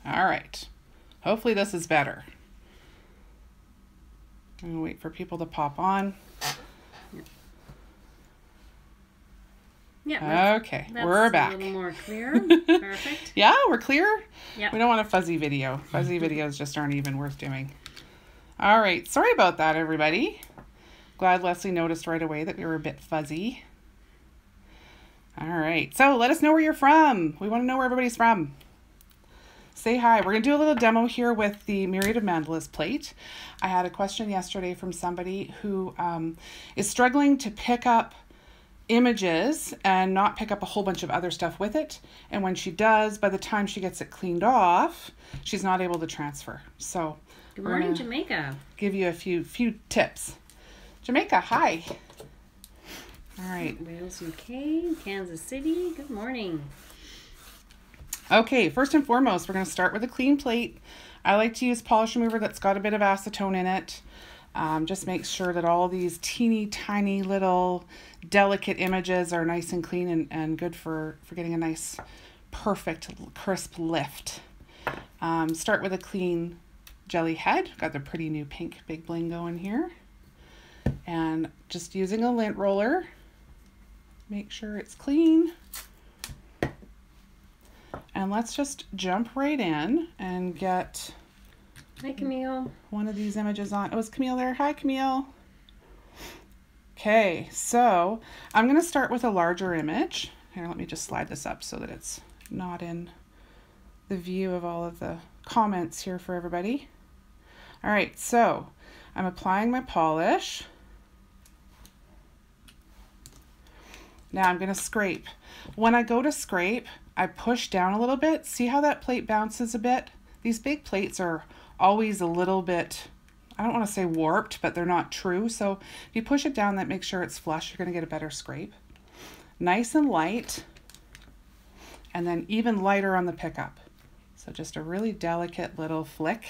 All right. Hopefully this is better. I'm gonna wait for people to pop on. Yeah. Okay, we're back. A little more clear. Perfect. Yeah, we're clear. Yep. We don't want a fuzzy video. Fuzzy videos just aren't even worth doing. All right. Sorry about that, everybody. Glad Leslie noticed right away that we were a bit fuzzy. All right. So let us know where you're from. We want to know where everybody's from. Say hi. We're going to do a little demo here with the Myriad of Mandalas plate. I had a question yesterday from somebody who is struggling to pick up images and not pick up a whole bunch of other stuff with it. And when she does, by the time she gets it cleaned off, she's not able to transfer. So good morning, Jamaica. Give you a few tips. Jamaica, hi. All right. Wales, UK, Kansas City. Good morning. Okay, first and foremost, we're going to start with a clean plate. I like to use polish remover that's got a bit of acetone in it. Just make sure that all these teeny tiny little delicate images are nice and clean and good for getting a nice, perfect, crisp lift. Start with a clean jelly head. Got the pretty new pink big bling going here. And just using a lint roller, make sure it's clean. And let's just jump right in and get hi, Camille. One of these images on. Oh, is Camille there? Hi, Camille. Okay, so I'm going to start with a larger image. Here, let me just slide this up so that it's not in the view of all of the comments here for everybody. All right, so I'm applying my polish. Now I'm going to scrape. When I go to scrape, I push down a little bit. See how that plate bounces a bit? These big plates are always a little bit, I don't want to say warped, but they're not true. So if you push it down, that makes sure it's flush. You're going to get a better scrape. Nice and light, and then even lighter on the pickup. So just a really delicate little flick.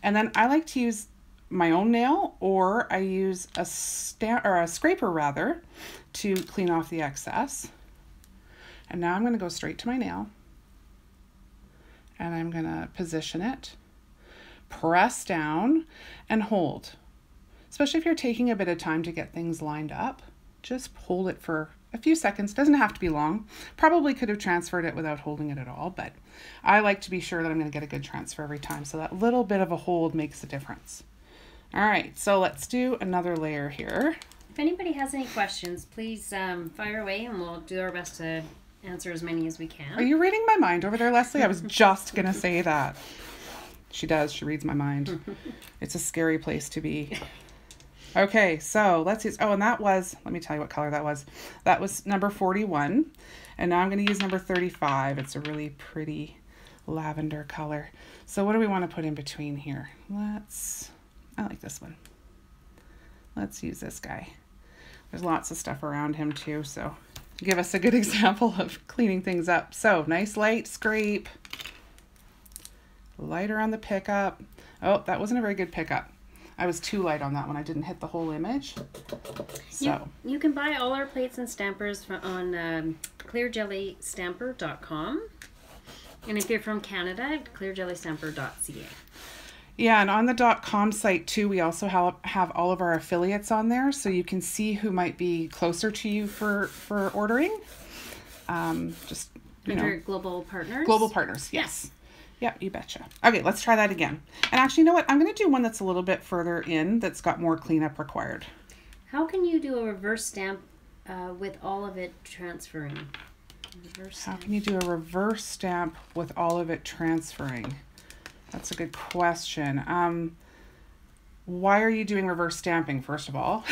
And then I like to use my own nail, or I use a scraper rather, to clean off the excess. And now I'm going to go straight to my nail, and I'm going to position it, press down, and hold. Especially if you're taking a bit of time to get things lined up, just hold it for a few seconds. Doesn't have to be long. Probably could have transferred it without holding it at all, but I like to be sure that I'm going to get a good transfer every time. So that little bit of a hold makes a difference. All right, so let's do another layer here. If anybody has any questions, please fire away and we'll do our best to answer as many as we can. Are you reading my mind over there, Leslie? I was just going to say that. She does. She reads my mind. It's a scary place to be. Okay, so let's use, oh, and that was, let me tell you what color that was. That was number 41. And now I'm going to use number 35. It's a really pretty lavender color. So what do we want to put in between here? I like this one. Let's use this guy. There's lots of stuff around him too, so give us a good example of cleaning things up. So nice light scrape. Lighter on the pickup. Oh, that wasn't a very good pickup. I was too light on that one. I didn't hit the whole image. So you can buy all our plates and stampers on ClearJellyStamper.com. And if you're from Canada, ClearJellyStamper.ca. Yeah, and on the .com site too, we also have all of our affiliates on there, so you can see who might be closer to you for ordering. Just Under global partners. Global partners, yes. Yeah, you betcha. Okay, let's try that again. And actually, you know what? I'm going to do one that's a little bit further in that's got more cleanup required. How can you do a reverse stamp with all of it transferring? How can you do a reverse stamp with all of it transferring? That's a good question. Why are you doing reverse stamping, first of all,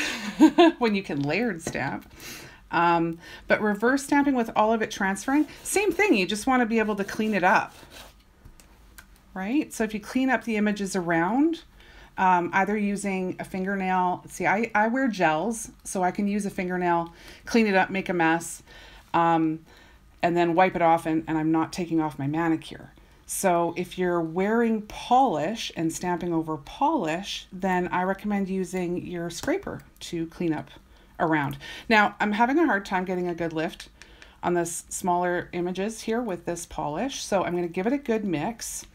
when you can layered stamp? But reverse stamping with all of it transferring, same thing. You just want to be able to clean it up, right? So if you clean up the images around, either using a fingernail, see, I wear gels, so I can use a fingernail, clean it up, make a mess, and then wipe it off, and I'm not taking off my manicure. So if you're wearing polish and stamping over polish, then I recommend using your scraper to clean up around. Now, I'm having a hard time getting a good lift on the smaller images here with this polish. So I'm going to give it a good mix.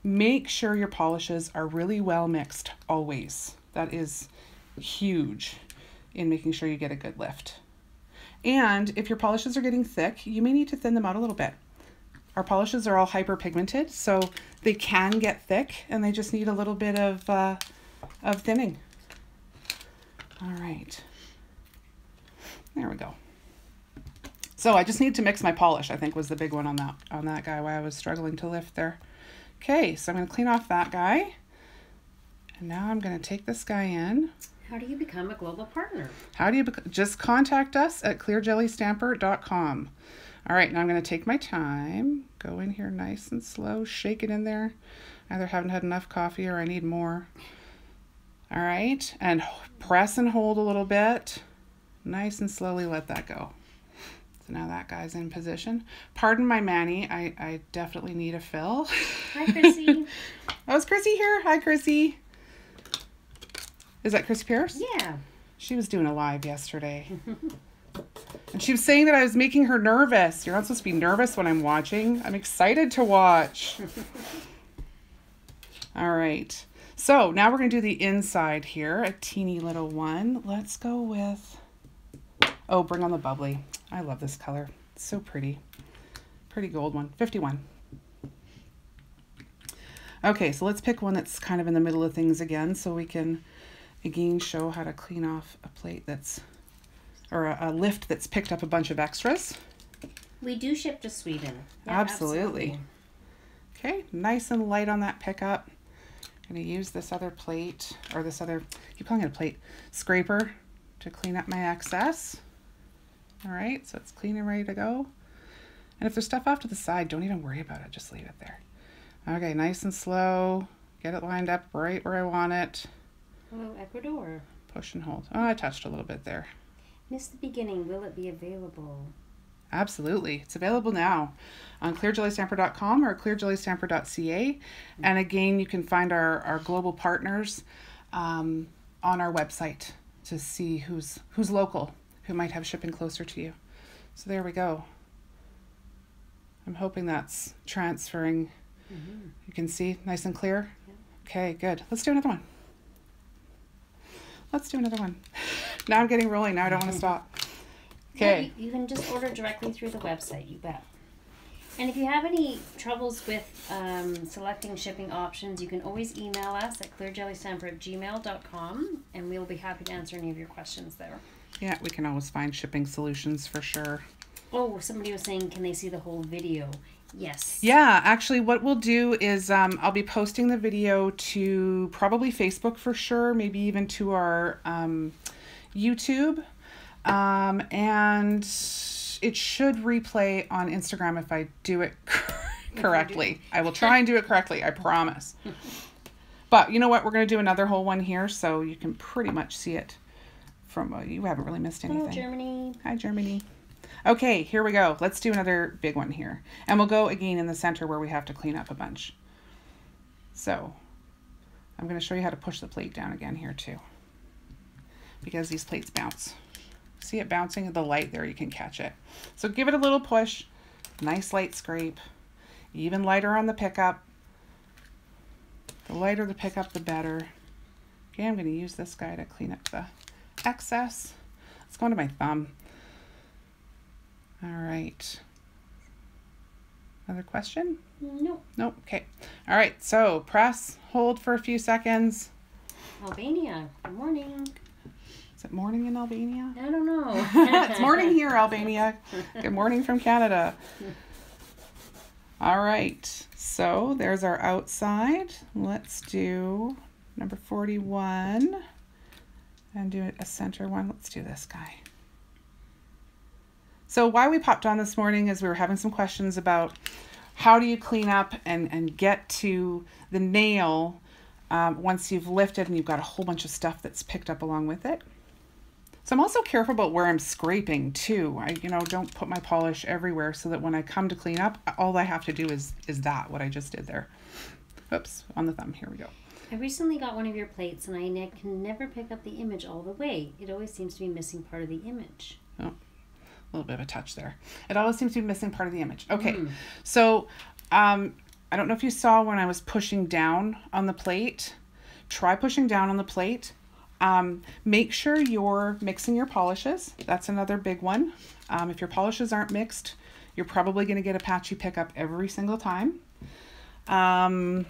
Make sure your polishes are really well mixed always. That is huge in making sure you get a good lift. And if your polishes are getting thick, you may need to thin them out a little bit. Our polishes are all hyperpigmented, so they can get thick and they just need a little bit of thinning. All right, there we go. So I just need to mix my polish, I think was the big one on that guy, why I was struggling to lift there. Okay, so I'm going to clean off that guy. And now I'm going to take this guy in. How do you become a global partner? How do you just contact us at ClearJellyStamper.com. All right, now I'm going to take my time, go in here nice and slow, shake it in there. Either haven't had enough coffee or I need more. All right, and press and hold a little bit. Nice and slowly let that go. So now that guy's in position. Pardon my Manny, I definitely need a fill. Hi, Chrissy. Oh, is Chrissy here? Hi, Chrissy. Is that Chrissy Pierce? Yeah. She was doing a live yesterday. And she was saying that I was making her nervous. You're not supposed to be nervous when I'm watching. I'm excited to watch. All right. So now we're going to do the inside here, a teeny little one. Let's go with, oh, bring on the bubbly. I love this color. It's so pretty. Pretty gold one. 51. Okay, so let's pick one that's kind of in the middle of things again so we can, again, show how to clean off a plate that's, or a lift that's picked up a bunch of extras. We do ship to Sweden. Yeah, absolutely. Okay, nice and light on that pickup. I'm going to use this other plate, or this other, I keep calling it a plate, scraper to clean up my excess. All right, so it's clean and ready to go. And if there's stuff off to the side, don't even worry about it. Just leave it there. Okay, nice and slow. Get it lined up right where I want it. Oh, Ecuador. Push and hold. Oh, I touched a little bit there. Missed the beginning. Will it be available? Absolutely. It's available now on ClearJellyStamper.com or ClearJellyStamper.ca. And again, you can find our global partners on our website to see who's local, who might have shipping closer to you. So there we go. I'm hoping that's transferring. Mm-hmm. You can see nice and clear. Yeah. Okay, good. Let's do another one. Let's do another one. Now I'm getting rolling. Now I don't want to stop. Okay. Yeah, you can just order directly through the website, you bet. And if you have any troubles with selecting shipping options, you can always email us at clearjellystamper@gmail.com and we'll be happy to answer any of your questions there. Yeah, we can always find shipping solutions for sure. Oh, somebody was saying, can they see the whole video? Yes. Yeah, actually what we'll do is I'll be posting the video to probably Facebook for sure, maybe even to our YouTube. And it should replay on Instagram if I do it correctly. I will try and do it correctly, I promise. But you know what? We're going to do another whole one here so you can pretty much see it from, you haven't really missed anything. Hello, Germany. Hi, Germany. Okay, here we go. Let's do another big one here. And we'll go again in the center where we have to clean up a bunch. So I'm going to show you how to push the plate down again here too, because these plates bounce. See it bouncing? The light there, you can catch it. So give it a little push. Nice light scrape. Even lighter on the pickup. The lighter the pickup, the better. Okay, I'm going to use this guy to clean up the excess. Let's go into my thumb. All right. Another question? No. Nope. Okay. All right. So press, hold for a few seconds. Albania. Good morning. Is it morning in Albania? I don't know. It's morning here, Albania. Good morning from Canada. All right. So there's our outside. Let's do number 41 and do a center one. Let's do this guy. So why we popped on this morning is we were having some questions about how do you clean up and get to the nail once you've lifted and you've got a whole bunch of stuff that's picked up along with it. So I'm also careful about where I'm scraping too. I don't put my polish everywhere so that when I come to clean up, all I have to do is what I just did there. Oops, on the thumb. Here we go. I recently got one of your plates and I can never pick up the image all the way. It always seems to be missing part of the image. Oh. A little bit of a touch there. It always seems to be missing part of the image. Okay, so I don't know if you saw when I was pushing down on the plate. Try pushing down on the plate. Make sure you're mixing your polishes. That's another big one. If your polishes aren't mixed, you're probably going to get a patchy pickup every single time. And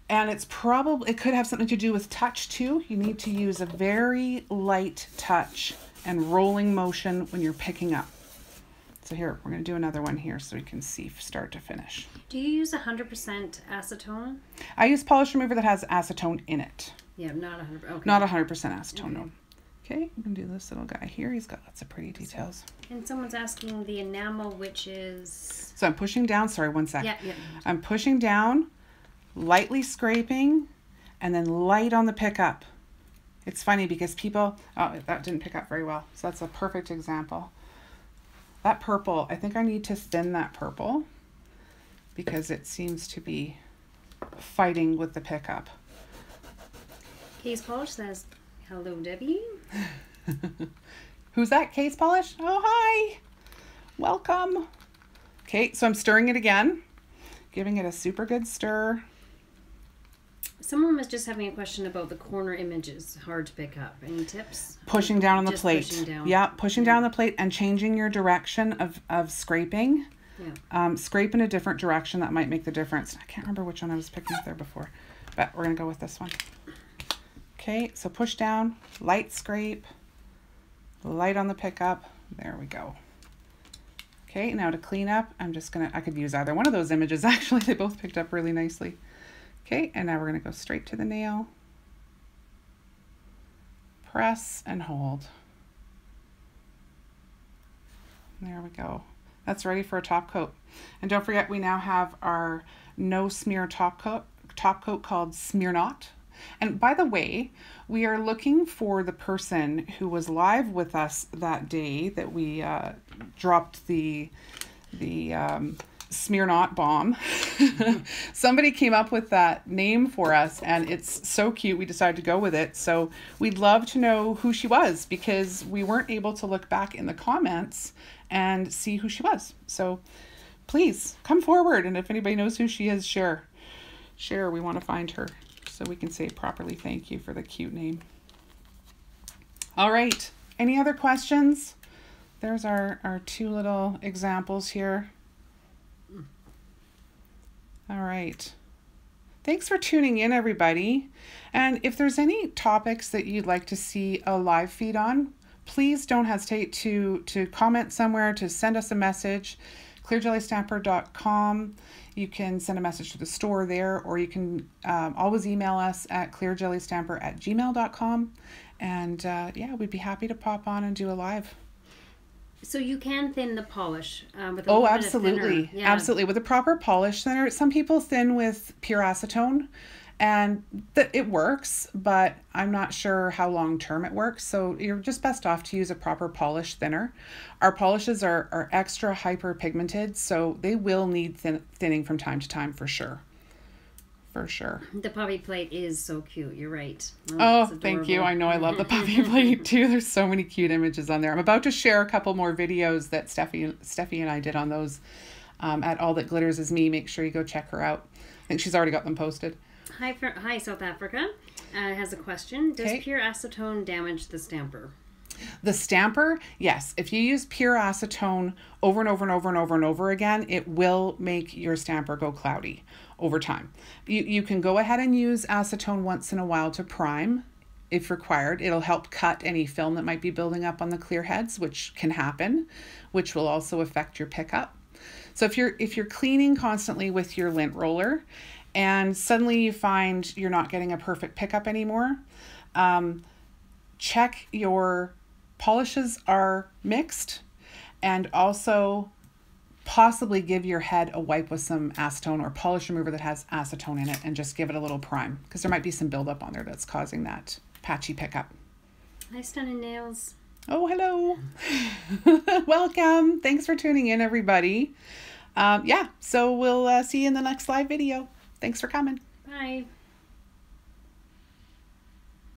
it could have something to do with touch too. You need to use a very light touch and rolling motion when you're picking up. So here, we're going to do another one here so we can see start to finish. Do you use 100% acetone? I use polish remover that has acetone in it. Yeah, not 100%. Okay. Not 100% acetone, no. Okay, we can do this little guy here. He's got lots of pretty details. And someone's asking the enamel, which is... So I'm pushing down. Sorry, one sec. Yeah. I'm pushing down, lightly scraping, and then light on the pickup. It's funny because people... Oh, that didn't pick up very well. So that's a perfect example. That purple, I think I need to thin that purple because it seems to be fighting with the pickup. Case Polish says, hello, Debbie. Who's that, Case Polish? Oh, hi. Welcome. Okay, so I'm stirring it again, giving it a super good stir. Someone was just having a question about the corner images. Hard to pick up. Any tips? Pushing down on the Just plate. pushing down. Yeah, pushing down on the plate and changing your direction of scraping. Yeah. Scrape in a different direction. That might make the difference. I can't remember which one I was picking up there before, but we're going to go with this one. Okay, so push down, light scrape, light on the pickup. There we go. Okay, now to clean up, I could use either one of those images. Actually, they both picked up really nicely. Okay, and now we're going to go straight to the nail. Press and hold. There we go. That's ready for a top coat. And don't forget, we now have our no smear top coat called Smear Not. And by the way, we are looking for the person who was live with us that day that we dropped the Smear Not bomb. Somebody came up with that name for us and it's so cute we decided to go with it. So we'd love to know who she was because we weren't able to look back in the comments and see who she was. So please come forward, and if anybody knows who she is, share. We want to find her so we can say properly thank you for the cute name. All right, any other questions? There's our two little examples here. All right. Thanks for tuning in, everybody. And if there's any topics that you'd like to see a live feed on, please don't hesitate to comment somewhere, to send us a message. ClearJellyStamper.com. You can send a message to the store there, or you can always email us at ClearJellyStamper@gmail.com. And yeah, we'd be happy to pop on and do a live. So you can thin the polish with a little bit of thinner. Yeah. Absolutely. With a proper polish thinner. Some people thin with pure acetone, and it works, but I'm not sure how long term it works. So you're just best off to use a proper polish thinner. Our polishes are extra hyper pigmented, so they will need thinning from time to time for sure. For sure. The puppy plate is so cute. You're right. Oh, thank you. I know I love the puppy plate too. There's so many cute images on there. I'm about to share a couple more videos that Steffi and I did on those at All That Glitters Is Me. Make sure you go check her out. I think she's already got them posted. Hi, South Africa. Has a question. Does pure acetone damage the stamper? The stamper, yes. If you use pure acetone over and over and over and over and over again, it will make your stamper go cloudy over time. You can go ahead and use acetone once in a while to prime if required. It'll help cut any film that might be building up on the clear heads, which can happen, which will also affect your pickup. So if you're cleaning constantly with your lint roller and suddenly you find you're not getting a perfect pickup anymore, check your polishes are mixed, and also possibly give your head a wipe with some acetone or polish remover that has acetone in it, and just give it a little prime because there might be some buildup on there that's causing that patchy pickup. Hi, Stunning Nails. Oh, hello. Welcome. Thanks for tuning in, everybody. Yeah, so we'll see you in the next live video. Thanks for coming. Bye.